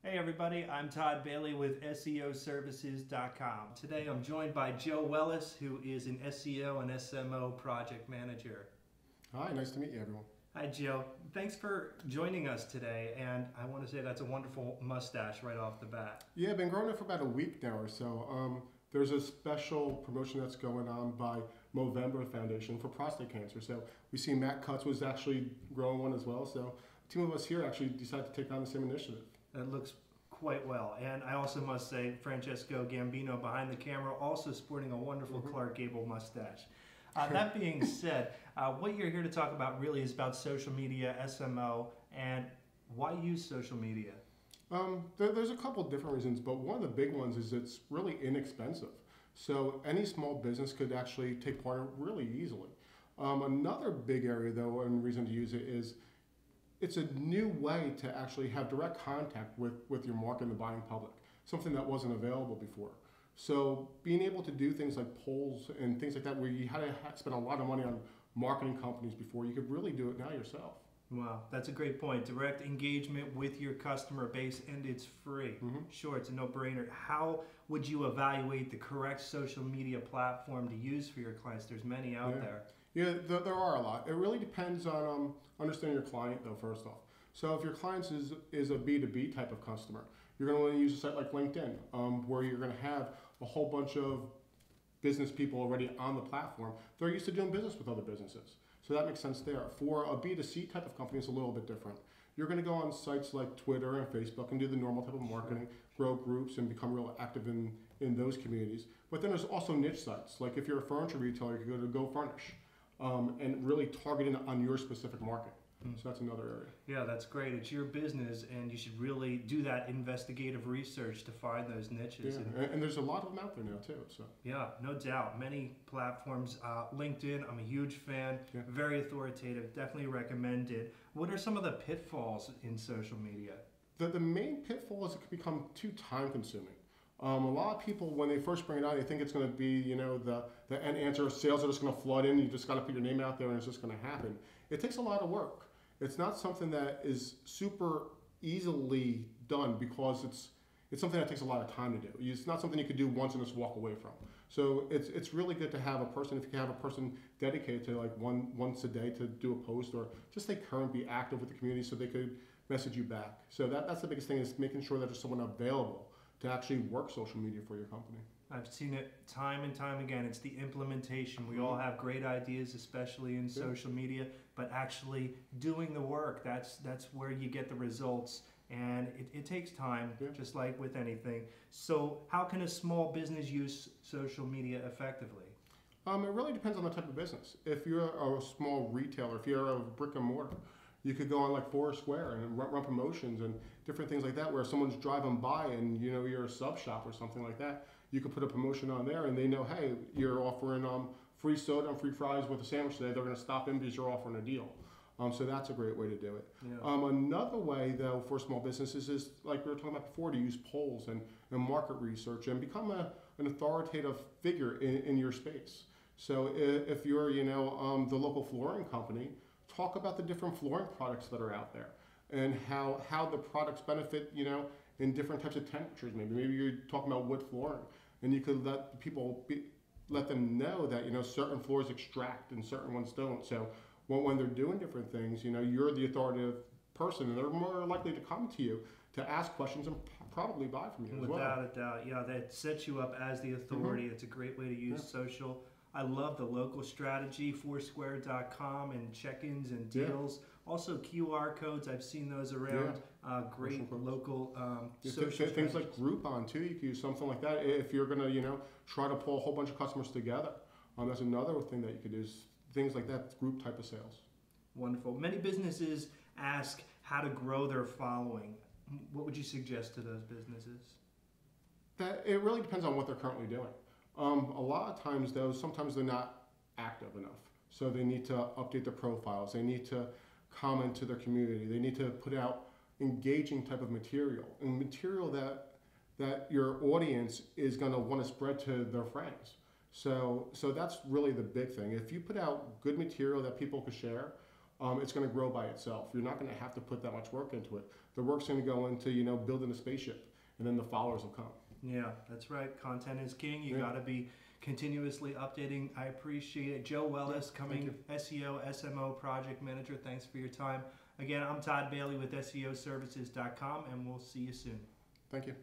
Hey everybody, I'm Todd Bailey with SEOservices.com. Today I'm joined by Joe Wellis, who is an SEO and SMO project manager. Hi, nice to meet you, everyone. Hi Joe, thanks for joining us today, and I want to say that's a wonderful mustache right off the bat. Yeah, I've been growing it for about a week now or so. There's a special promotion that's going on by Movember Foundation for prostate cancer. So we see Matt Cutts was actually growing one as well. So a team of us here actually decided to take on the same initiative. That looks quite well. And I also must say, Francesco Gambino behind the camera also sporting a wonderful Clark Gable mustache. That being said, what you're here to talk about really is about social media, SMO, and why use social media? There's a couple different reasons, but one of the big ones is it's really inexpensive. So any small business could actually take part in it really easily. Another big area, though, and reason to use it is it's a new way to actually have direct contact with your market and the buying public, something that wasn't available before. So being able to do things like polls and things like that where you had to spend a lot of money on marketing companies before, you could really do it now yourself. Wow, that's a great point. Direct engagement with your customer base, and it's free. Sure, it's a no-brainer. How would you evaluate the correct social media platform to use for your clients? There's many out there. Yeah, there are a lot. It really depends on understanding your client, though, first off. So if your client is a B2B type of customer, you're going to want to use a site like LinkedIn, where you're going to have a whole bunch of business people already on the platform. They're used to doing business with other businesses. So that makes sense there. For a B2C type of company, it's a little bit different. You're going to go on sites like Twitter and Facebook and do the normal type of marketing, grow groups, and become real active in those communities. But then there's also niche sites. Like if you're a furniture retailer, you can go to Go Furnish. And really targeting on your specific market. So that's another area. Yeah, that's great. It's your business, and you should really do that investigative research to find those niches. Yeah, and there's a lot of them out there now too. So yeah, no doubt. Many platforms. LinkedIn, I'm a huge fan. Yeah. Very authoritative. Definitely recommend it. What are some of the pitfalls in social media? The main pitfall is it can become too time consuming. A lot of people, when they first bring it out, they think it's going to be, the end answer. Sales are just going to flood in. You just got to put your name out there, and it's just going to happen. It takes a lot of work. It's not something that is super easily done because it's something that takes a lot of time to do. It's not something you could do once and just walk away from. So it's really good to have a person. If you can have a person dedicated to like once a day to do a post or just stay current, be active with the community, so they could message you back. So that's the biggest thing, is making sure that there's someone available to actually work social media for your company. I've seen it time and time again. It's the implementation. We all have great ideas, especially in social media, but actually doing the work, that's where you get the results. And it takes time, just like with anything. So how can a small business use social media effectively? It really depends on the type of business. If you're a small retailer, if you're a brick and mortar, you could go on like Foursquare and run promotions and different things like that, where someone's driving by and you're a sub shop or something like that. You could put a promotion on there and they know, hey, you're offering free soda and free fries with a sandwich today. They're going to stop in because you're offering a deal. So that's a great way to do it. Yeah. Another way, though, for small businesses is, like we were talking about before, to use polls and market research and become an authoritative figure in your space. So if you're, the local flooring company, talk about the different flooring products that are out there and how the products benefit, in different types of temperatures. Maybe you're talking about wood flooring, and you could let them know that certain floors extract and certain ones don't. So when they're doing different things, you're the authoritative person, and they're more likely to come to you to ask questions and probably buy from you as well. Without a doubt, yeah, that sets you up as the authority. It's a great way to use social. I love the local strategy, Foursquare.com, and check-ins and deals. Also QR codes, I've seen those around. Great local social things like Groupon too. You can use something like that if you're going to try to pull a whole bunch of customers together. That's another thing that you could do, is things like that, group type of sales. Wonderful. Many businesses ask how to grow their following. What would you suggest to those businesses? That it really depends on what they're currently doing. A lot of times, though, sometimes they're not active enough. So they need to update their profiles. They need to comment to their community. They need to put out engaging type of material, and material that your audience is going to want to spread to their friends. So that's really the big thing. If you put out good material that people can share, it's going to grow by itself. You're not going to have to put that much work into it. The work's going to go into, you know, building a spaceship, and then the followers will come. Yeah, that's right. Content is king. You Yeah. got to be continuously updating. I appreciate it. Joe Wellis, coming SEO, SMO project manager. Thanks for your time. Again, I'm Todd Bailey with SEOservices.com, and we'll see you soon. Thank you.